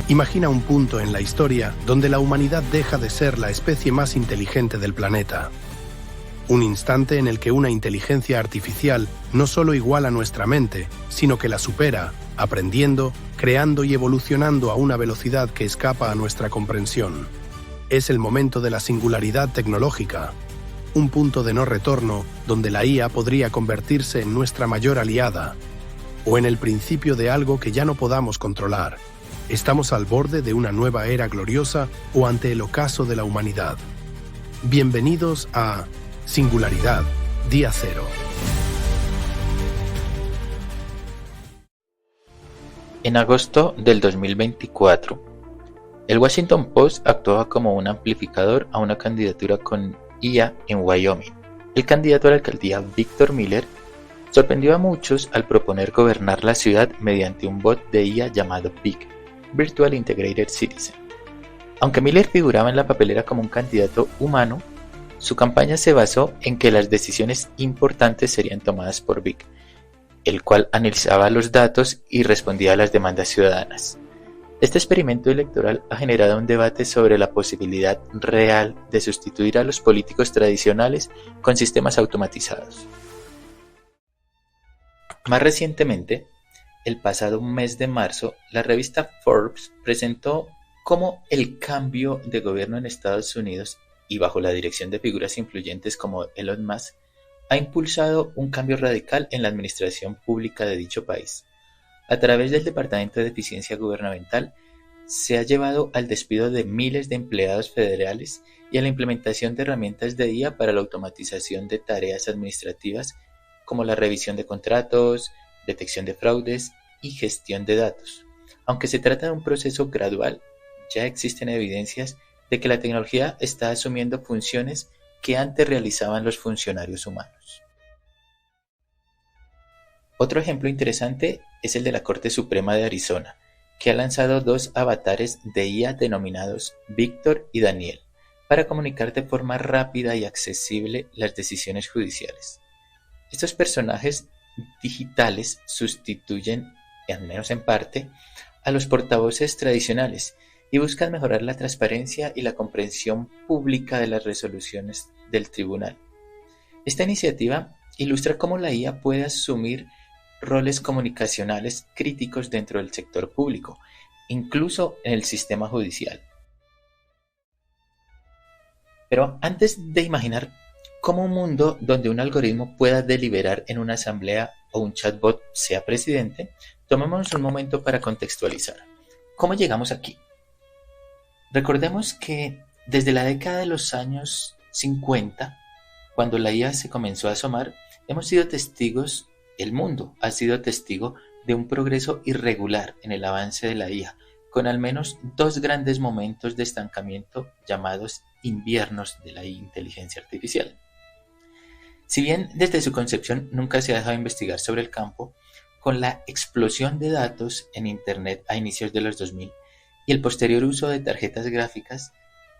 Imagina un punto en la historia donde la humanidad deja de ser la especie más inteligente del planeta. Un instante en el que una inteligencia artificial no solo iguala nuestra mente, sino que la supera, aprendiendo, creando y evolucionando a una velocidad que escapa a nuestra comprensión. Es el momento de la singularidad tecnológica, un punto de no retorno donde la IA podría convertirse en nuestra mayor aliada, o en el principio de algo que ya no podamos controlar. ¿Estamos al borde de una nueva era gloriosa o ante el ocaso de la humanidad? Bienvenidos a Singularidad, Día Cero. En agosto del 2024, el Washington Post actuaba como un amplificador a una candidatura con IA en Wyoming. El candidato a la alcaldía, Victor Miller, sorprendió a muchos al proponer gobernar la ciudad mediante un bot de IA llamado VIC, Virtual Integrated Citizen. Aunque Miller figuraba en la papelera como un candidato humano, su campaña se basó en que las decisiones importantes serían tomadas por VIC, el cual analizaba los datos y respondía a las demandas ciudadanas. Este experimento electoral ha generado un debate sobre la posibilidad real de sustituir a los políticos tradicionales con sistemas automatizados. Más recientemente, el pasado mes de marzo, la revista Forbes presentó cómo el cambio de gobierno en Estados Unidos y bajo la dirección de figuras influyentes como Elon Musk ha impulsado un cambio radical en la administración pública de dicho país. A través del Departamento de Eficiencia Gubernamental se ha llevado al despido de miles de empleados federales y a la implementación de herramientas de IA para la automatización de tareas administrativas como la revisión de contratos, detección de fraudes y gestión de datos. Aunque se trata de un proceso gradual, ya existen evidencias de que la tecnología está asumiendo funciones que antes realizaban los funcionarios humanos. Otro ejemplo interesante es el de la Corte Suprema de Arizona, que ha lanzado dos avatares de IA denominados Víctor y Daniel, para comunicar de forma rápida y accesible las decisiones judiciales. Estos personajes digitales sustituyen, al menos en parte, a los portavoces tradicionales y buscan mejorar la transparencia y la comprensión pública de las resoluciones del tribunal. Esta iniciativa ilustra cómo la IA puede asumir roles comunicacionales críticos dentro del sector público, incluso en el sistema judicial. Pero antes de imaginar cómo un mundo donde un algoritmo pueda deliberar en una asamblea o un chatbot sea presidente, tomémonos un momento para contextualizar. ¿Cómo llegamos aquí? Recordemos que desde la década de los años 50, cuando la IA se comenzó a asomar, hemos sido testigos, el mundo ha sido testigo de un progreso irregular en el avance de la IA, con al menos dos grandes momentos de estancamiento llamados inviernos de la inteligencia artificial. Si bien desde su concepción nunca se ha dejado de investigar sobre el campo, con la explosión de datos en Internet a inicios de los 2000 y el posterior uso de tarjetas gráficas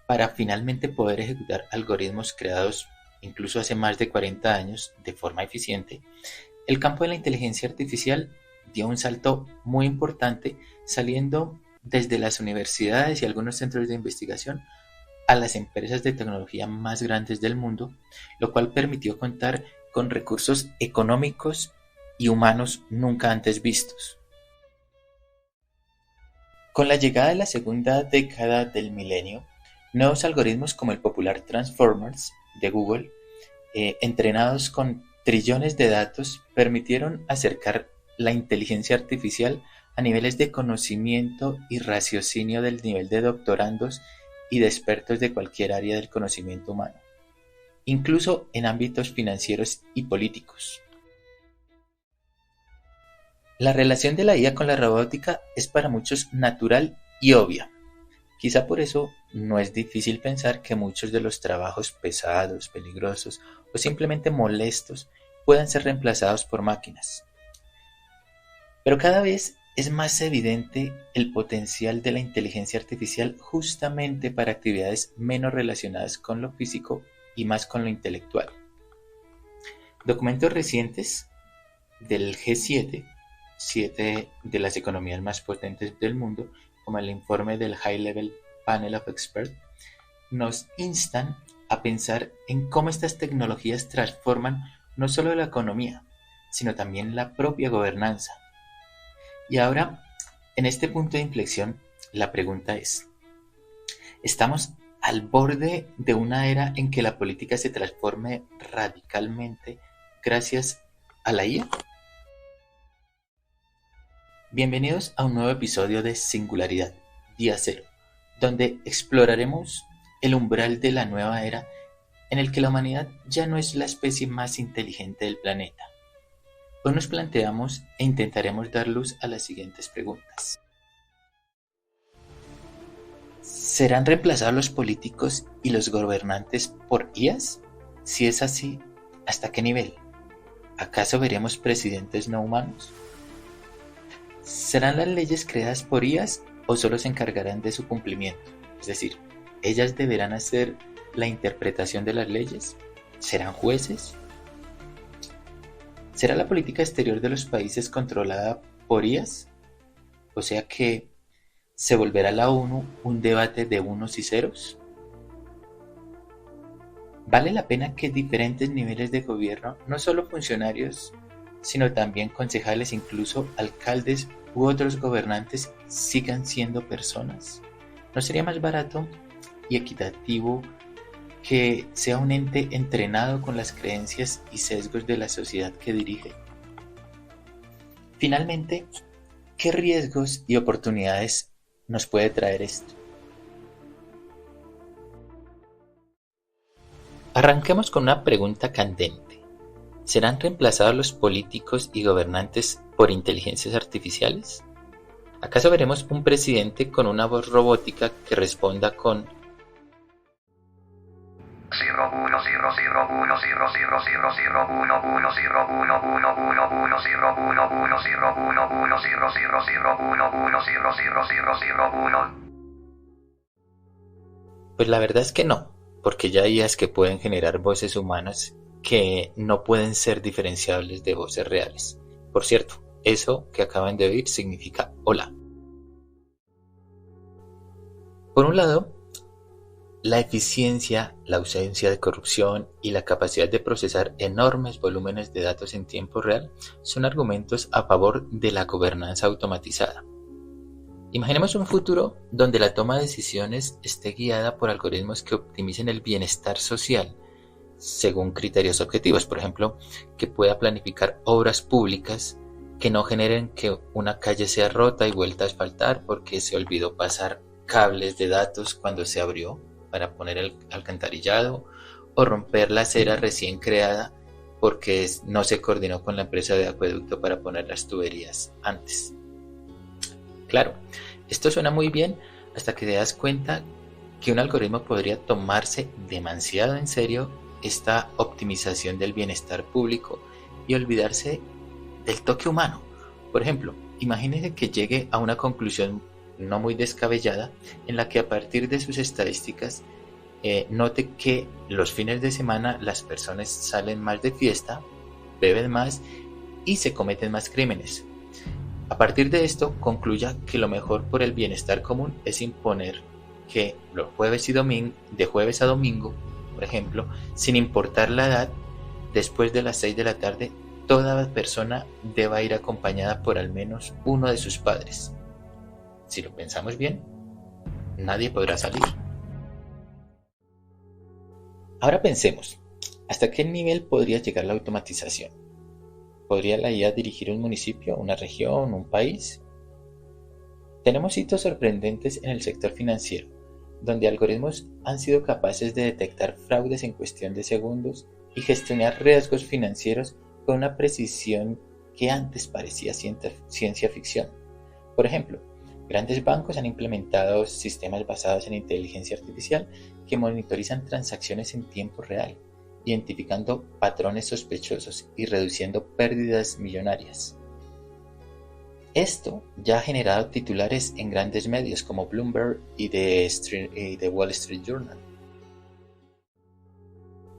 para finalmente poder ejecutar algoritmos creados incluso hace más de 40 años de forma eficiente, el campo de la inteligencia artificial dio un salto muy importante, saliendo desde las universidades y algunos centros de investigación a las empresas de tecnología más grandes del mundo, lo cual permitió contar con recursos económicos y humanos nunca antes vistos. Con la llegada de la segunda década del milenio, nuevos algoritmos como el popular Transformers de Google, entrenados con trillones de datos, permitieron acercar la inteligencia artificial a niveles de conocimiento y raciocinio del nivel de doctorandos y de expertos de cualquier área del conocimiento humano, incluso en ámbitos financieros y políticos. La relación de la IA con la robótica es para muchos natural y obvia. Quizá por eso no es difícil pensar que muchos de los trabajos pesados, peligrosos o simplemente molestos puedan ser reemplazados por máquinas. Pero cada vez es más evidente el potencial de la inteligencia artificial justamente para actividades menos relacionadas con lo físico y más con lo intelectual. Documentos recientes del G7, 7 de las economías más potentes del mundo, como el informe del High Level Panel of Experts, nos instan a pensar en cómo estas tecnologías transforman no solo la economía, sino también la propia gobernanza. Y ahora, en este punto de inflexión, la pregunta es, ¿estamos al borde de una era en que la política se transforme radicalmente gracias a la IA? Bienvenidos a un nuevo episodio de Singularidad, Día Cero, donde exploraremos el umbral de la nueva era en el que la humanidad ya no es la especie más inteligente del planeta. Hoy nos planteamos e intentaremos dar luz a las siguientes preguntas. ¿Serán reemplazados los políticos y los gobernantes por IAs? Si es así, ¿hasta qué nivel? ¿Acaso veremos presidentes no humanos? ¿Serán las leyes creadas por IAs o solo se encargarán de su cumplimiento? Es decir, ¿ellas deberán hacer la interpretación de las leyes? ¿Serán jueces? ¿Será la política exterior de los países controlada por IAs? O sea que ¿se volverá la ONU un debate de unos y ceros? ¿Vale la pena que diferentes niveles de gobierno, no solo funcionarios, sino también concejales, incluso alcaldes u otros gobernantes, sigan siendo personas? ¿No sería más barato y equitativo que sea un ente entrenado con las creencias y sesgos de la sociedad que dirige? Finalmente, ¿qué riesgos y oportunidades nos puede traer esto? Arranquemos con una pregunta candente. ¿Serán reemplazados los políticos y gobernantes por inteligencias artificiales? ¿Acaso veremos un presidente con una voz robótica que responda con Pues la verdad es que no, porque ya hay IAs que pueden generar voces humanas que no pueden ser diferenciables de voces reales. Por cierto, eso que acaban de oír significa hola. Por un lado, la eficiencia, la ausencia de corrupción y la capacidad de procesar enormes volúmenes de datos en tiempo real son argumentos a favor de la gobernanza automatizada. Imaginemos un futuro donde la toma de decisiones esté guiada por algoritmos que optimicen el bienestar social según criterios objetivos, por ejemplo, que pueda planificar obras públicas que no generen que una calle sea rota y vuelta a asfaltar porque se olvidó pasar cables de datos cuando se abrió para poner el alcantarillado, o romper la acera recién creada porque no se coordinó con la empresa de acueducto para poner las tuberías antes. Claro, esto suena muy bien hasta que te das cuenta que un algoritmo podría tomarse demasiado en serio esta optimización del bienestar público y olvidarse del toque humano. Por ejemplo, imagínese que llegue a una conclusión no muy descabellada en la que a partir de sus estadísticas note que los fines de semana las personas salen más de fiesta, beben más y se cometen más crímenes. A partir de esto, concluya que lo mejor por el bienestar común es imponer que los jueves y de jueves a domingo, por ejemplo, sin importar la edad, después de las 6 de la tarde, toda persona deba ir acompañada por al menos uno de sus padres. Si lo pensamos bien, nadie podrá salir. Ahora pensemos, ¿hasta qué nivel podría llegar la automatización? ¿Podría la IA dirigir un municipio, una región, un país? Tenemos hitos sorprendentes en el sector financiero, donde algoritmos han sido capaces de detectar fraudes en cuestión de segundos y gestionar riesgos financieros con una precisión que antes parecía ciencia ficción. Por ejemplo, grandes bancos han implementado sistemas basados en inteligencia artificial que monitorizan transacciones en tiempo real, identificando patrones sospechosos y reduciendo pérdidas millonarias. Esto ya ha generado titulares en grandes medios como Bloomberg y The Wall Street Journal.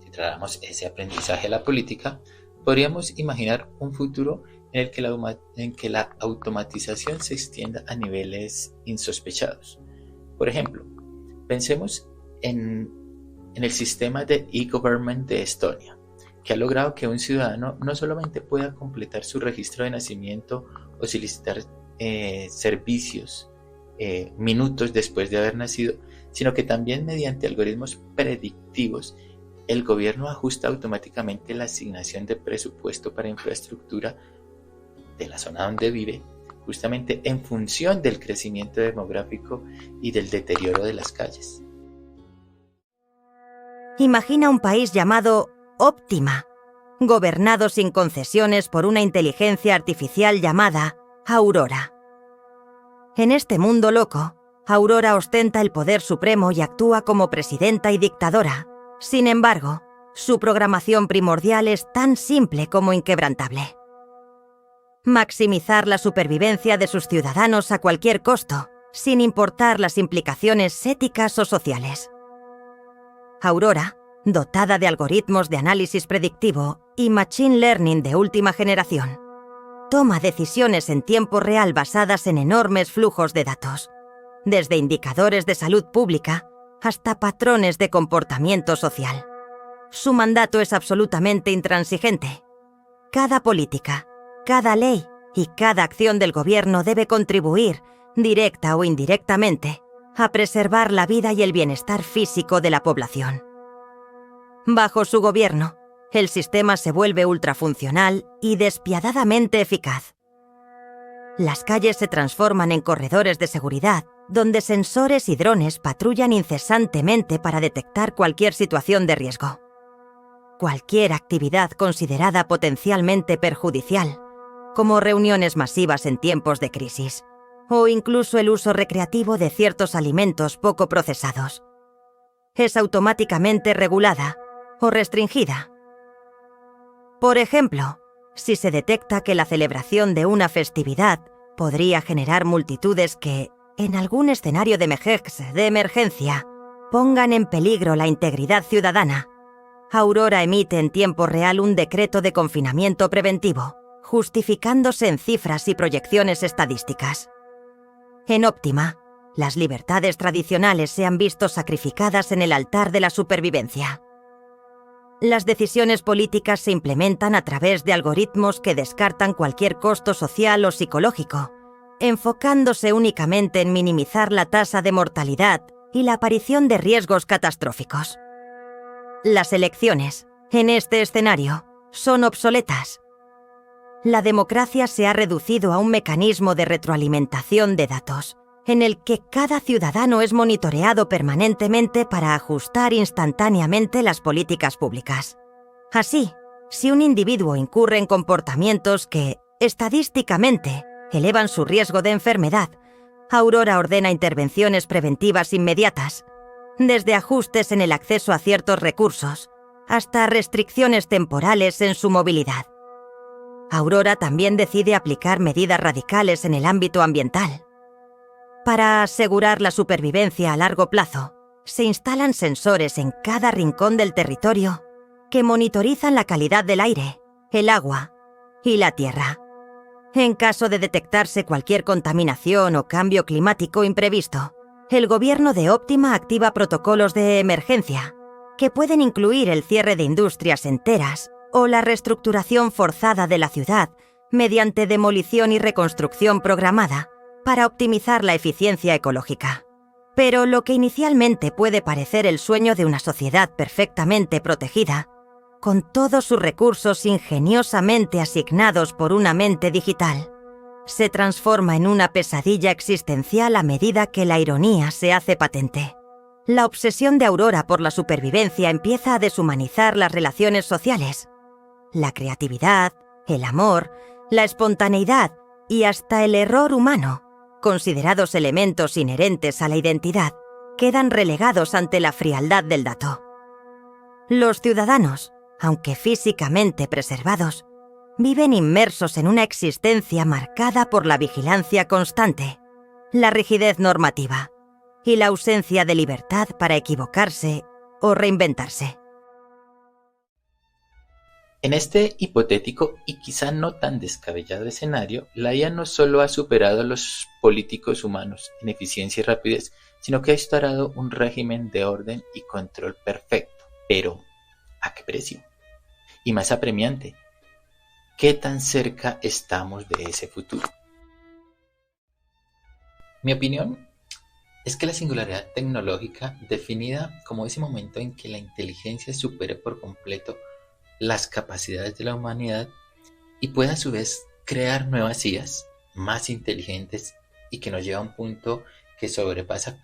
Si trasladamos ese aprendizaje a la política, podríamos imaginar un futuro en que la automatización se extienda a niveles insospechados. Por ejemplo, pensemos en el sistema de e-government de Estonia, que ha logrado que un ciudadano no solamente pueda completar su registro de nacimiento o solicitar servicios minutos después de haber nacido, sino que también mediante algoritmos predictivos el gobierno ajusta automáticamente la asignación de presupuesto para infraestructura de la zona donde vive, justamente en función del crecimiento demográfico y del deterioro de las calles. Imagina un país llamado Optima, gobernado sin concesiones por una inteligencia artificial llamada Aurora. En este mundo loco, Aurora ostenta el poder supremo y actúa como presidenta y dictadora. Sin embargo, su programación primordial es tan simple como inquebrantable: maximizar la supervivencia de sus ciudadanos a cualquier costo, sin importar las implicaciones éticas o sociales. Aurora, dotada de algoritmos de análisis predictivo y machine learning de última generación, toma decisiones en tiempo real basadas en enormes flujos de datos, desde indicadores de salud pública hasta patrones de comportamiento social. Su mandato es absolutamente intransigente. Cada política, cada ley y cada acción del gobierno debe contribuir, directa o indirectamente, a preservar la vida y el bienestar físico de la población. Bajo su gobierno, el sistema se vuelve ultrafuncional y despiadadamente eficaz. Las calles se transforman en corredores de seguridad, donde sensores y drones patrullan incesantemente para detectar cualquier situación de riesgo. Cualquier actividad considerada potencialmente perjudicial, como reuniones masivas en tiempos de crisis, o incluso el uso recreativo de ciertos alimentos poco procesados, es automáticamente regulada o restringida. Por ejemplo, si se detecta que la celebración de una festividad podría generar multitudes que, en algún escenario de emergencia, pongan en peligro la integridad ciudadana, Aurora emite en tiempo real un decreto de confinamiento preventivo, justificándose en cifras y proyecciones estadísticas. En Optima, las libertades tradicionales se han visto sacrificadas en el altar de la supervivencia. Las decisiones políticas se implementan a través de algoritmos que descartan cualquier costo social o psicológico, enfocándose únicamente en minimizar la tasa de mortalidad y la aparición de riesgos catastróficos. Las elecciones, en este escenario, son obsoletas. La democracia se ha reducido a un mecanismo de retroalimentación de datos, en el que cada ciudadano es monitoreado permanentemente para ajustar instantáneamente las políticas públicas. Así, si un individuo incurre en comportamientos que, estadísticamente, elevan su riesgo de enfermedad, Aurora ordena intervenciones preventivas inmediatas, desde ajustes en el acceso a ciertos recursos hasta restricciones temporales en su movilidad. Aurora también decide aplicar medidas radicales en el ámbito ambiental. Para asegurar la supervivencia a largo plazo, se instalan sensores en cada rincón del territorio que monitorizan la calidad del aire, el agua y la tierra. En caso de detectarse cualquier contaminación o cambio climático imprevisto, el gobierno de Optima activa protocolos de emergencia, que pueden incluir el cierre de industrias enteras o la reestructuración forzada de la ciudad mediante demolición y reconstrucción programada para optimizar la eficiencia ecológica. Pero lo que inicialmente puede parecer el sueño de una sociedad perfectamente protegida, con todos sus recursos ingeniosamente asignados por una mente digital, se transforma en una pesadilla existencial a medida que la ironía se hace patente. La obsesión de Aurora por la supervivencia empieza a deshumanizar las relaciones sociales. La creatividad, el amor, la espontaneidad y hasta el error humano, considerados elementos inherentes a la identidad, quedan relegados ante la frialdad del dato. Los ciudadanos, aunque físicamente preservados, viven inmersos en una existencia marcada por la vigilancia constante, la rigidez normativa y la ausencia de libertad para equivocarse o reinventarse. En este hipotético y quizá no tan descabellado escenario, la IA no solo ha superado a los políticos humanos en eficiencia y rapidez, sino que ha instaurado un régimen de orden y control perfecto. Pero, ¿a qué precio? Y más apremiante, ¿qué tan cerca estamos de ese futuro? Mi opinión es que la singularidad tecnológica, definida como ese momento en que la inteligencia supere por completo las capacidades de la humanidad y pueda a su vez crear nuevas IAs más inteligentes y que nos lleva a un punto que sobrepasa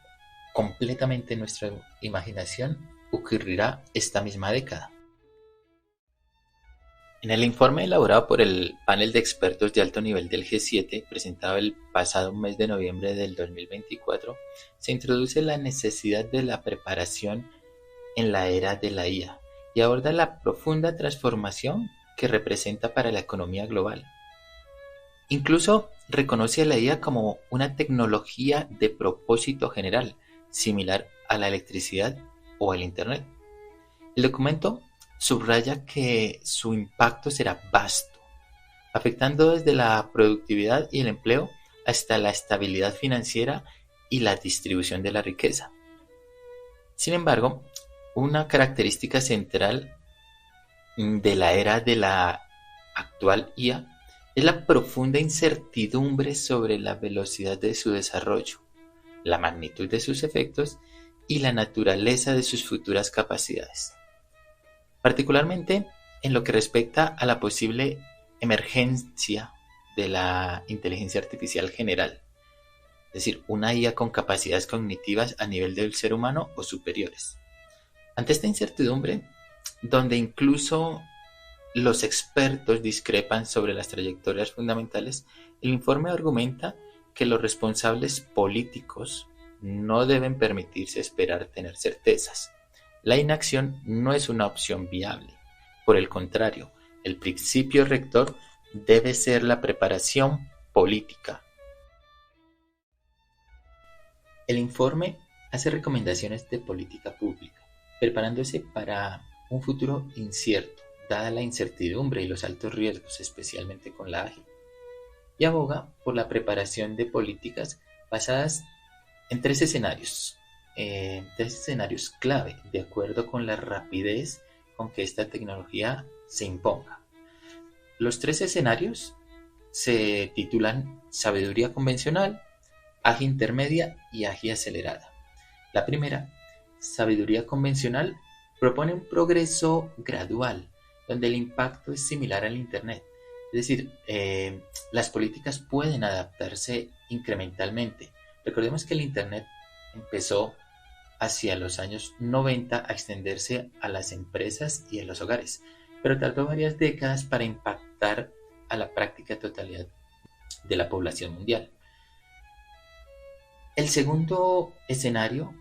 completamente nuestra imaginación, ocurrirá esta misma década. En el informe elaborado por el panel de expertos de alto nivel del G7, presentado el pasado mes de noviembre del 2024, se introduce la necesidad de la preparación en la era de la IA y aborda la profunda transformación que representa para la economía global. Incluso reconoce a la IA como una tecnología de propósito general, similar a la electricidad o el Internet. El documento subraya que su impacto será vasto, afectando desde la productividad y el empleo hasta la estabilidad financiera y la distribución de la riqueza. Sin embargo, una característica central de la era de la actual IA es la profunda incertidumbre sobre la velocidad de su desarrollo, la magnitud de sus efectos y la naturaleza de sus futuras capacidades. Particularmente en lo que respecta a la posible emergencia de la inteligencia artificial general, es decir, una IA con capacidades cognitivas a nivel del ser humano o superiores. Ante esta incertidumbre, donde incluso los expertos discrepan sobre las trayectorias fundamentales, el informe argumenta que los responsables políticos no deben permitirse esperar tener certezas. La inacción no es una opción viable. Por el contrario, el principio rector debe ser la preparación política. El informe hace recomendaciones de política pública, preparándose para un futuro incierto, dada la incertidumbre y los altos riesgos, especialmente con la AI, y aboga por la preparación de políticas basadas en tres escenarios clave, de acuerdo con la rapidez con que esta tecnología se imponga. Los tres escenarios se titulan sabiduría convencional, AGI intermedia y AGI acelerada. La primera, sabiduría convencional, propone un progreso gradual, donde el impacto es similar al Internet. Es decir, las políticas pueden adaptarse incrementalmente. Recordemos que el Internet empezó hacia los años 90 a extenderse a las empresas y a los hogares, pero tardó varias décadas para impactar a la práctica totalidad de la población mundial. El segundo escenario,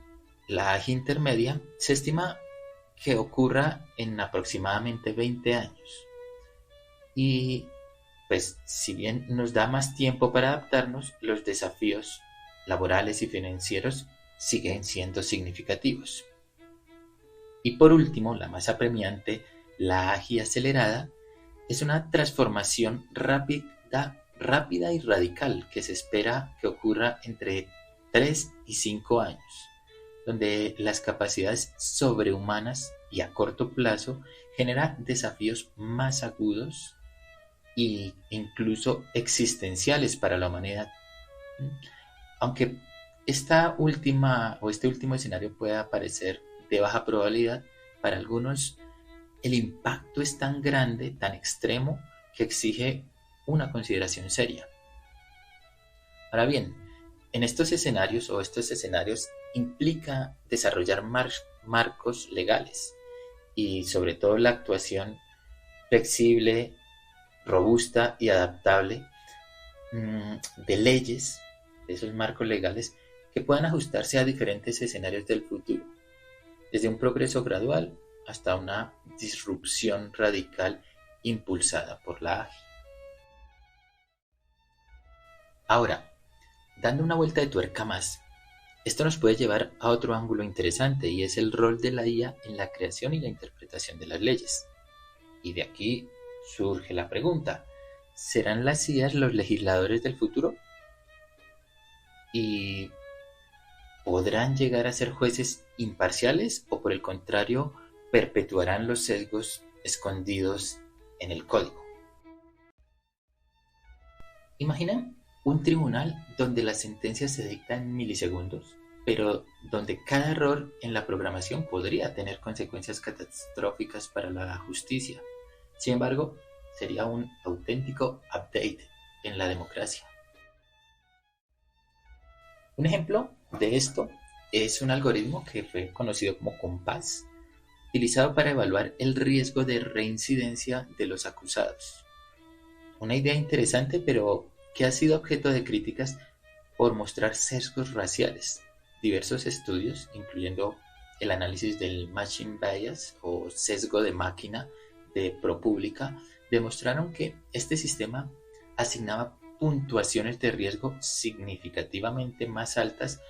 la AGI intermedia, se estima que ocurra en aproximadamente 20 años. Y pues si bien nos da más tiempo para adaptarnos, los desafíos laborales y financieros siguen siendo significativos. Y por último, la más apremiante, la AGI acelerada, es una transformación rápida y radical que se espera que ocurra entre 3 y 5 años, donde las capacidades sobrehumanas y a corto plazo generan desafíos más agudos e incluso existenciales para la humanidad. Aunque este último escenario pueda parecer de baja probabilidad, para algunos el impacto es tan grande, tan extremo, que exige una consideración seria. Ahora bien, en estos escenarios implica desarrollar marcos legales y sobre todo la actuación flexible, robusta y adaptable de leyes, de esos marcos legales que puedan ajustarse a diferentes escenarios del futuro, desde un progreso gradual hasta una disrupción radical impulsada por la AGI. Ahora, dando una vuelta de tuerca más, esto nos puede llevar a otro ángulo interesante y es el rol de la IA en la creación y la interpretación de las leyes. Y de aquí surge la pregunta, ¿serán las IAs los legisladores del futuro? ¿Y podrán llegar a ser jueces imparciales o por el contrario perpetuarán los sesgos escondidos en el código? Imagina un tribunal donde las sentencias se dictan en milisegundos, pero donde cada error en la programación podría tener consecuencias catastróficas para la justicia. Sin embargo, sería un auténtico update en la democracia. Un ejemplo de esto es un algoritmo que fue conocido como compás, utilizado para evaluar el riesgo de reincidencia de los acusados. Una idea interesante, pero que ha sido objeto de críticas por mostrar sesgos raciales. Diversos estudios, incluyendo el análisis del Machine Bias o sesgo de máquina de ProPublica, demostraron que este sistema asignaba puntuaciones de riesgo significativamente más altas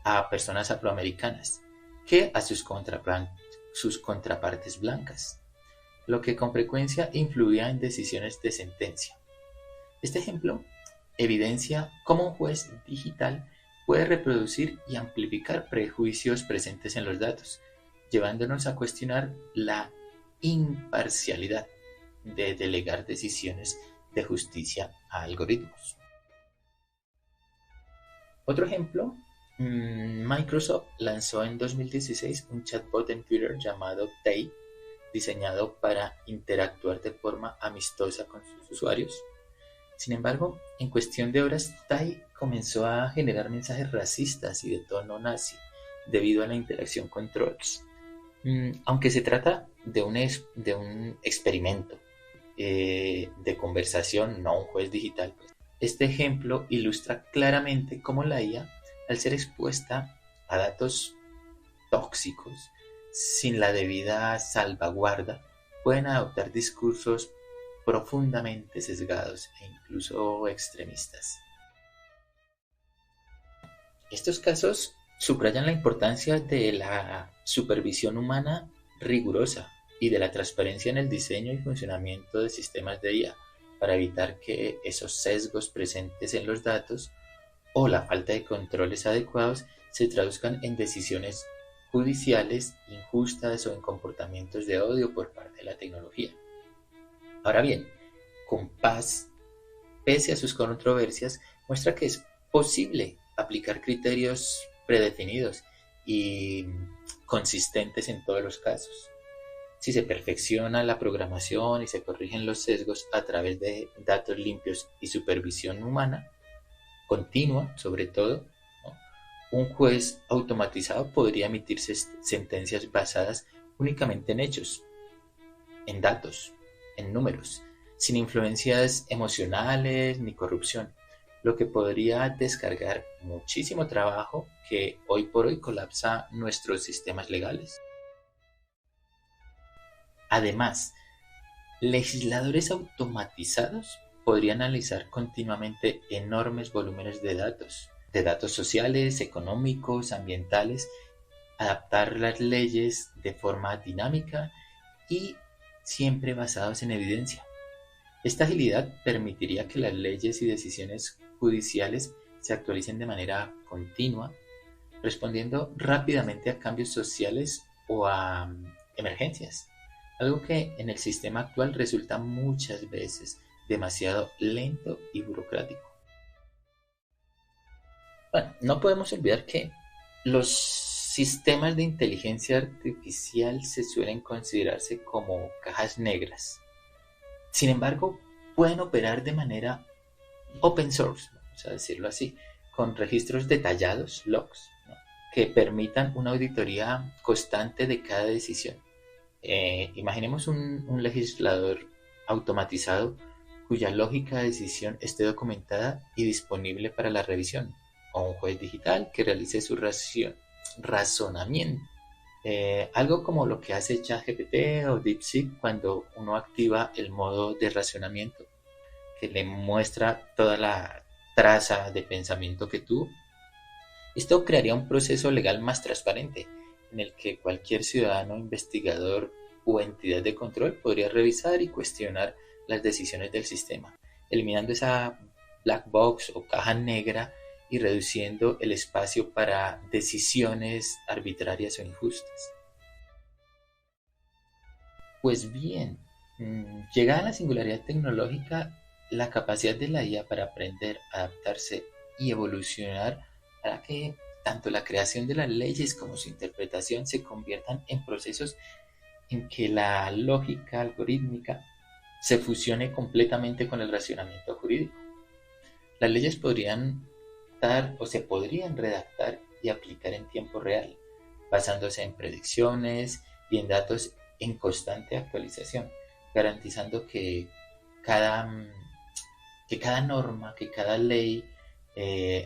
a personas afroamericanas que a sus contrapartes blancas, lo que con frecuencia influía en decisiones de sentencia. Este ejemplo evidencia cómo un juez digital puede reproducir y amplificar prejuicios presentes en los datos, llevándonos a cuestionar la imparcialidad de delegar decisiones de justicia a algoritmos. Otro ejemplo, Microsoft lanzó en 2016 un chatbot en Twitter llamado Tay, diseñado para interactuar de forma amistosa con sus usuarios. Sin embargo, en cuestión de horas, Tay comenzó a generar mensajes racistas y de tono nazi debido a la interacción con trolls. Aunque se trata de un experimento de conversación, no un juez digital, pues, este ejemplo ilustra claramente cómo la IA, al ser expuesta a datos tóxicos sin la debida salvaguarda, pueden adoptar discursos profundamente sesgados e incluso extremistas. Estos casos subrayan la importancia de la supervisión humana rigurosa y de la transparencia en el diseño y funcionamiento de sistemas de IA para evitar que esos sesgos presentes en los datos o la falta de controles adecuados se traduzcan en decisiones judiciales injustas o en comportamientos de odio por parte de la tecnología. Ahora bien, Compás, pese a sus controversias, muestra que es posible aplicar criterios predefinidos y consistentes en todos los casos. Si se perfecciona la programación y se corrigen los sesgos a través de datos limpios y supervisión humana, continua sobre todo, ¿no?, un juez automatizado podría emitir sentencias basadas únicamente en hechos, en datos, en números, sin influencias emocionales ni corrupción, lo que podría descargar muchísimo trabajo que hoy por hoy colapsa nuestros sistemas legales. Además, legisladores automatizados podrían analizar continuamente enormes volúmenes de datos sociales, económicos, ambientales, adaptar las leyes de forma dinámica y siempre basados en evidencia. Esta agilidad permitiría que las leyes y decisiones judiciales se actualicen de manera continua, respondiendo rápidamente a cambios sociales o a emergencias, algo que en el sistema actual resulta muchas veces demasiado lento y burocrático. Bueno, no podemos olvidar que los sistemas de inteligencia artificial se suelen considerarse como cajas negras. Sin embargo, pueden operar de manera open source, vamos a decirlo así, con registros detallados, logs, ¿no?, que permitan una auditoría constante de cada decisión. Imaginemos un legislador automatizado cuya lógica de decisión esté documentada y disponible para la revisión, o un juez digital que realice su razonamiento. Algo como lo que hace ChatGPT o DeepSeek cuando uno activa el modo de razonamiento, que le muestra toda la traza de pensamiento que tuvo. Esto crearía un proceso legal más transparente, en el que cualquier ciudadano investigador o entidad de control podría revisar y cuestionar las decisiones del sistema, eliminando esa black box o caja negra y reduciendo el espacio para decisiones arbitrarias o injustas. Pues bien, llegada a la singularidad tecnológica, la capacidad de la IA para aprender, adaptarse y evolucionar hará que tanto la creación de las leyes como su interpretación se conviertan en procesos en que la lógica algorítmica se fusione completamente con el racionamiento jurídico. Las leyes podrían dar o se podrían redactar y aplicar en tiempo real, basándose en predicciones y en datos en constante actualización, garantizando que cada, norma, que cada ley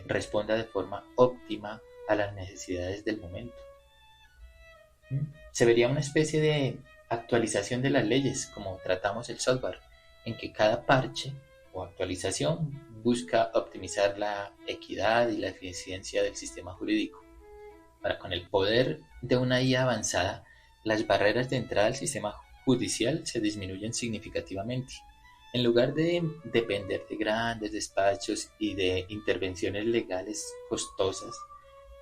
responda de forma óptima a las necesidades del momento. Se vería una especie de actualización de las leyes, como tratamos el software, en que cada parche o actualización busca optimizar la equidad y la eficiencia del sistema jurídico. Para con el poder de una IA avanzada, las barreras de entrada al sistema judicial se disminuyen significativamente. En lugar de depender de grandes despachos y de intervenciones legales costosas,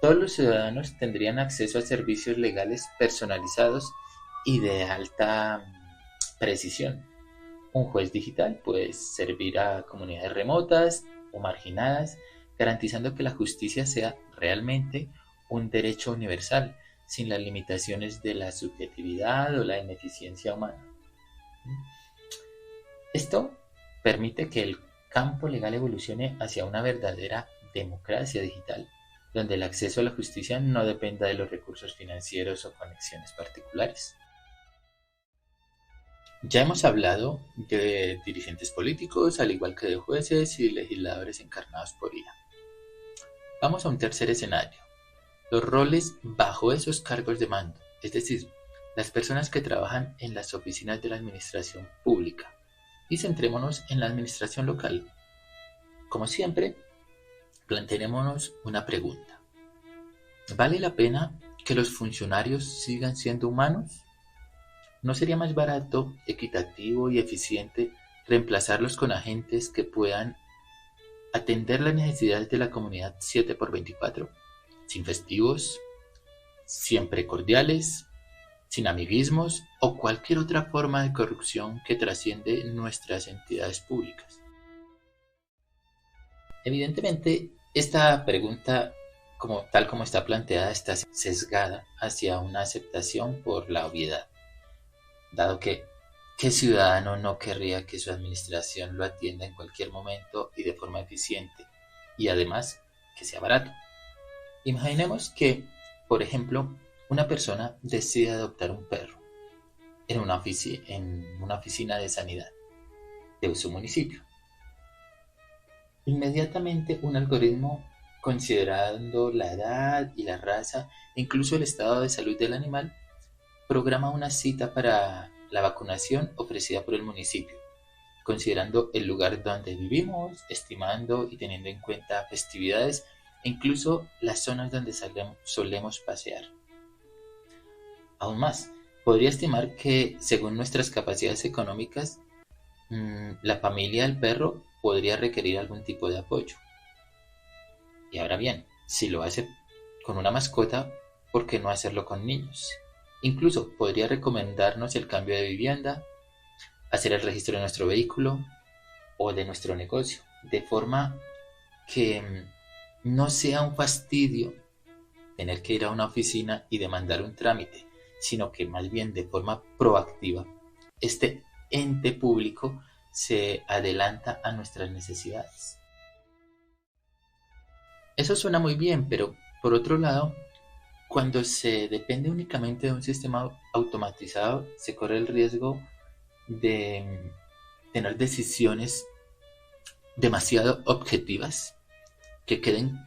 todos los ciudadanos tendrían acceso a servicios legales personalizados y de alta precisión. Un juez digital puede servir a comunidades remotas o marginadas, garantizando que la justicia sea realmente un derecho universal, sin las limitaciones de la subjetividad o la ineficiencia humana. Esto permite que el campo legal evolucione hacia una verdadera democracia digital, donde el acceso a la justicia no dependa de los recursos financieros o conexiones particulares. Ya hemos hablado de dirigentes políticos, al igual que de jueces y legisladores encarnados por IA. Vamos a un tercer escenario: los roles bajo esos cargos de mando, es decir, las personas que trabajan en las oficinas de la administración pública. Y centrémonos en la administración local. Como siempre, planteémonos una pregunta: ¿vale la pena que los funcionarios sigan siendo humanos? ¿No sería más barato, equitativo y eficiente reemplazarlos con agentes que puedan atender las necesidades de la comunidad 7x24, sin festivos, siempre cordiales, sin amiguismos o cualquier otra forma de corrupción que trasciende nuestras entidades públicas? Evidentemente, esta pregunta, tal como está planteada, está sesgada hacia una aceptación por la obviedad, dado que ¿qué ciudadano no querría que su administración lo atienda en cualquier momento y de forma eficiente, y además que sea barato? Imaginemos que, por ejemplo, una persona decide adoptar un perro en una oficina de sanidad de su municipio. Inmediatamente un algoritmo, considerando la edad y la raza e incluso el estado de salud del animal, programa una cita para la vacunación ofrecida por el municipio, considerando el lugar donde vivimos, estimando y teniendo en cuenta festividades e incluso las zonas donde solemos pasear. Aún más, podría estimar que, según nuestras capacidades económicas, la familia del perro podría requerir algún tipo de apoyo. Y ahora bien, si lo hace con una mascota, ¿por qué no hacerlo con niños? Incluso podría recomendarnos el cambio de vivienda, hacer el registro de nuestro vehículo o de nuestro negocio, de forma que no sea un fastidio tener que ir a una oficina y demandar un trámite, sino que más bien de forma proactiva, este ente público se adelanta a nuestras necesidades. Eso suena muy bien, pero por otro lado, cuando se depende únicamente de un sistema automatizado, se corre el riesgo de tener decisiones demasiado objetivas que queden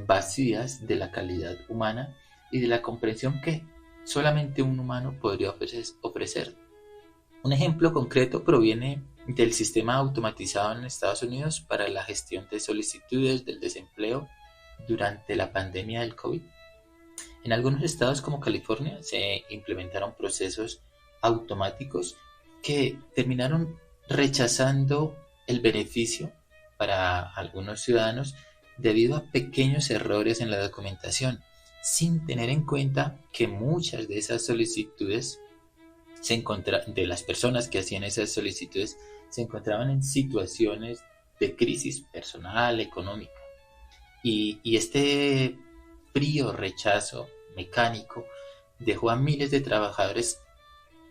vacías de la calidad humana y de la comprensión que solamente un humano podría ofrecer. Un ejemplo concreto proviene del sistema automatizado en Estados Unidos para la gestión de solicitudes del desempleo durante la pandemia del COVID. En algunos estados como California se implementaron procesos automáticos que terminaron rechazando el beneficio para algunos ciudadanos debido a pequeños errores en la documentación, sin tener en cuenta que muchas de esas solicitudes de las personas que hacían esas solicitudes se encontraban en situaciones de crisis personal, económica. Y este frío rechazo mecánico dejó a miles de trabajadores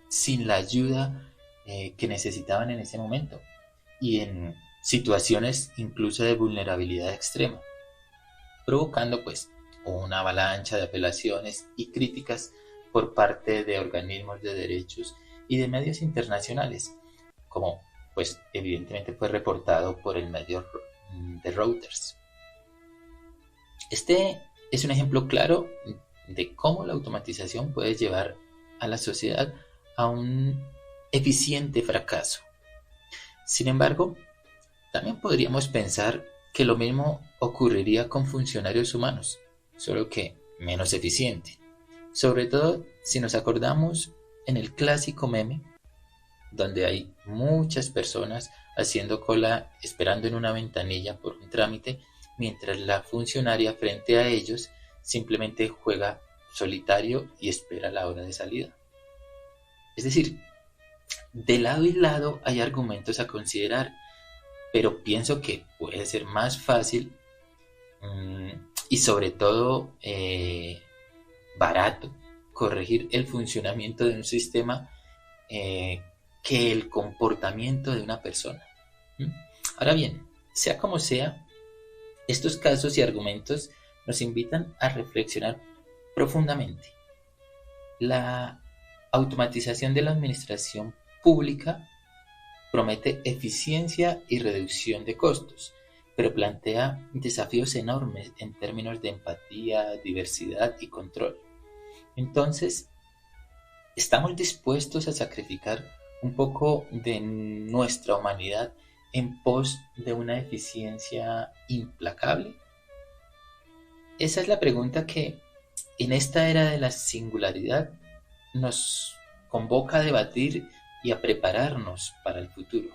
sin la ayuda que necesitaban en ese momento y en situaciones incluso de vulnerabilidad extrema, provocando pues una avalancha de apelaciones y críticas por parte de organismos de derechos y de medios internacionales, como pues evidentemente fue reportado por el medio de Reuters. Este es un ejemplo claro de cómo la automatización puede llevar a la sociedad a un eficiente fracaso. Sin embargo, también podríamos pensar que lo mismo ocurriría con funcionarios humanos, solo que menos eficiente. Sobre todo si nos acordamos en el clásico meme, donde hay muchas personas haciendo cola esperando en una ventanilla por un trámite, mientras la funcionaria frente a ellos simplemente juega solitario y espera la hora de salida. Es decir, de lado y lado hay argumentos a considerar, pero pienso que puede ser más fácil y sobre todo barato corregir el funcionamiento de un sistema que el comportamiento de una persona. Ahora bien, sea como sea, estos casos y argumentos nos invitan a reflexionar profundamente. La automatización de la administración pública promete eficiencia y reducción de costos, pero plantea desafíos enormes en términos de empatía, diversidad y control. Entonces, ¿estamos dispuestos a sacrificar un poco de nuestra humanidad en pos de una eficiencia implacable? Esa es la pregunta que en esta era de la singularidad nos convoca a debatir y a prepararnos para el futuro.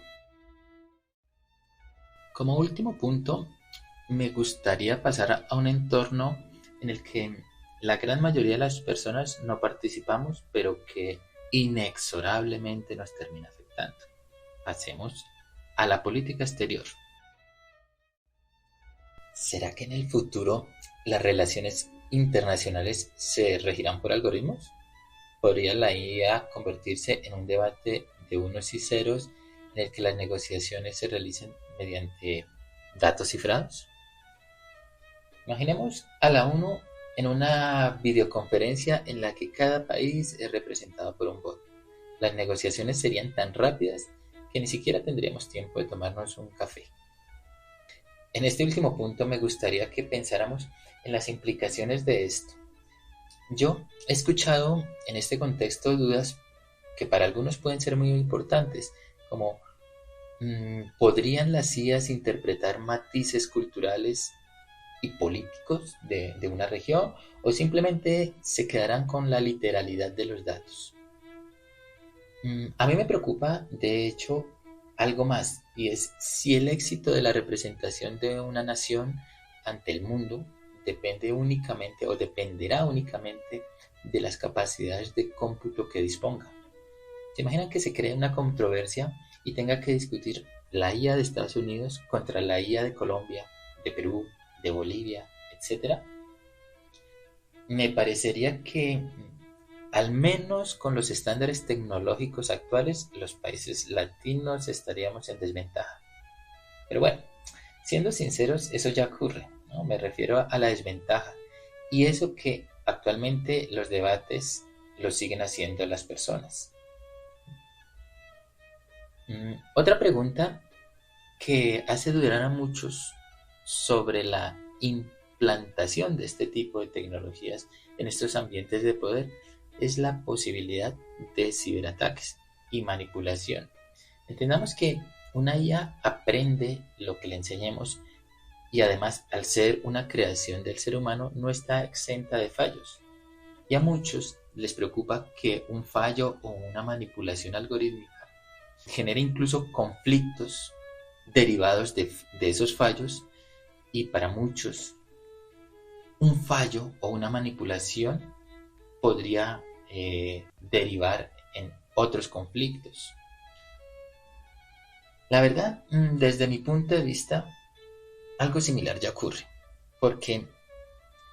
Como último punto, me gustaría pasar a un entorno en el que la gran mayoría de las personas no participamos, pero que inexorablemente nos termina afectando. Pasemos a la política exterior. ¿Será que en el futuro las relaciones internacionales se regirán por algoritmos? ¿Podría la IA convertirse en un debate de unos y ceros en el que las negociaciones se realicen mediante datos cifrados? Imaginemos a la ONU en una videoconferencia en la que cada país es representado por un bot. Las negociaciones serían tan rápidas que ni siquiera tendríamos tiempo de tomarnos un café. En este último punto me gustaría que pensáramos en las implicaciones de esto. Yo he escuchado en este contexto dudas que para algunos pueden ser muy importantes, como ¿podrían las IAs interpretar matices culturales y políticos de una región o simplemente se quedarán con la literalidad de los datos? A mí me preocupa, de hecho, algo más, y es si el éxito de la representación de una nación ante el mundo depende únicamente o dependerá únicamente de las capacidades de cómputo que disponga. ¿Se imaginan que se cree una controversia y tenga que discutir la IA de Estados Unidos contra la IA de Colombia, de Perú, de Bolivia, etcétera? Me parecería que al menos con los estándares tecnológicos actuales, los países latinos estaríamos en desventaja. Pero bueno, siendo sinceros, eso ya ocurre, ¿no? Me refiero a la desventaja. Y eso que actualmente los debates lo siguen haciendo las personas. Otra pregunta que hace dudar a muchos sobre la implantación de este tipo de tecnologías en estos ambientes de poder es la posibilidad de ciberataques y manipulación. Entendamos que una IA aprende lo que le enseñemos y además, al ser una creación del ser humano, no está exenta de fallos. Y a muchos les preocupa que un fallo o una manipulación algorítmica genere incluso conflictos derivados de esos fallos, y para muchos un fallo o una manipulación podría derivar en otros conflictos. La verdad, desde mi punto de vista, algo similar ya ocurre, porque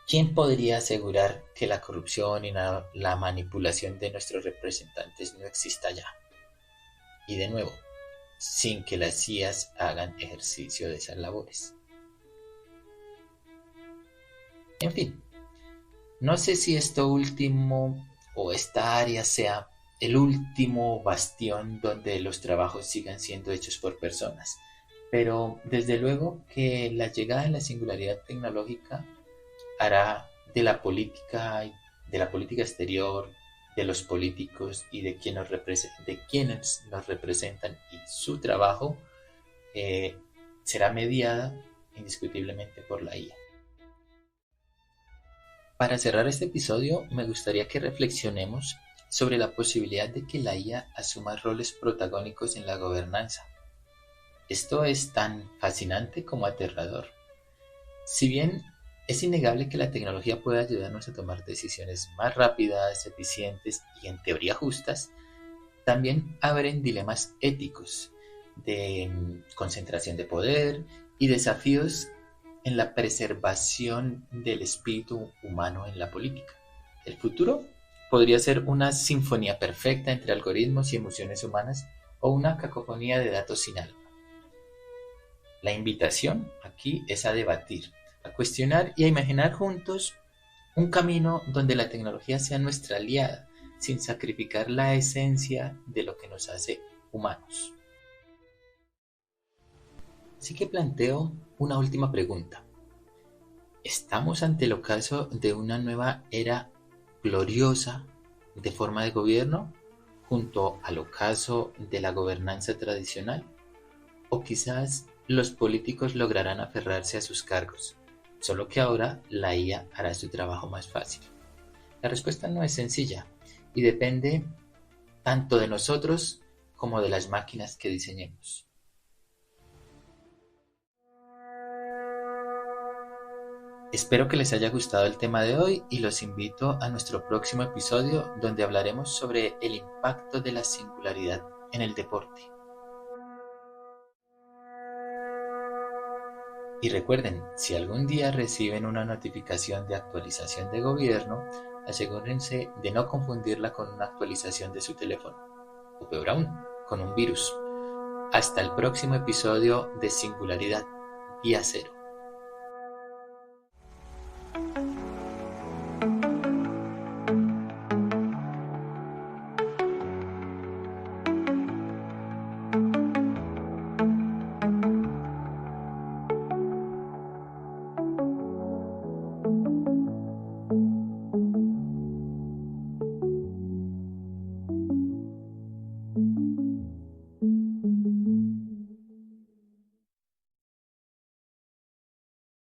¿quién podría asegurar que la corrupción y la manipulación de nuestros representantes no exista ya? Y de nuevo, sin que las IAs hagan ejercicio de esas labores. En fin, no sé si esto último o esta área sea el último bastión donde los trabajos sigan siendo hechos por personas, pero desde luego que la llegada de la singularidad tecnológica hará de la política exterior, de los políticos y de quienes nos representan, y su trabajo será mediada indiscutiblemente por la IA. Para cerrar este episodio, me gustaría que reflexionemos sobre la posibilidad de que la IA asuma roles protagónicos en la gobernanza. Esto es tan fascinante como aterrador. Si bien es innegable que la tecnología puede ayudarnos a tomar decisiones más rápidas, eficientes y en teoría justas, también abren dilemas éticos de concentración de poder y desafíos en la preservación del espíritu humano en la política. El futuro podría ser una sinfonía perfecta entre algoritmos y emociones humanas, o una cacofonía de datos sin alma. La invitación aquí es a debatir, a cuestionar y a imaginar juntos un camino donde la tecnología sea nuestra aliada, sin sacrificar la esencia de lo que nos hace humanos. Así que planteo una última pregunta. ¿Estamos ante el ocaso de una nueva era gloriosa de forma de gobierno, junto al ocaso de la gobernanza tradicional? ¿O quizás los políticos lograrán aferrarse a sus cargos, solo que ahora la IA hará su trabajo más fácil? La respuesta no es sencilla y depende tanto de nosotros como de las máquinas que diseñemos. Espero que les haya gustado el tema de hoy y los invito a nuestro próximo episodio, donde hablaremos sobre el impacto de la singularidad en el deporte. Y recuerden, si algún día reciben una notificación de actualización de gobierno, asegúrense de no confundirla con una actualización de su teléfono, o peor aún, con un virus. Hasta el próximo episodio de Singularidad, Día Cero.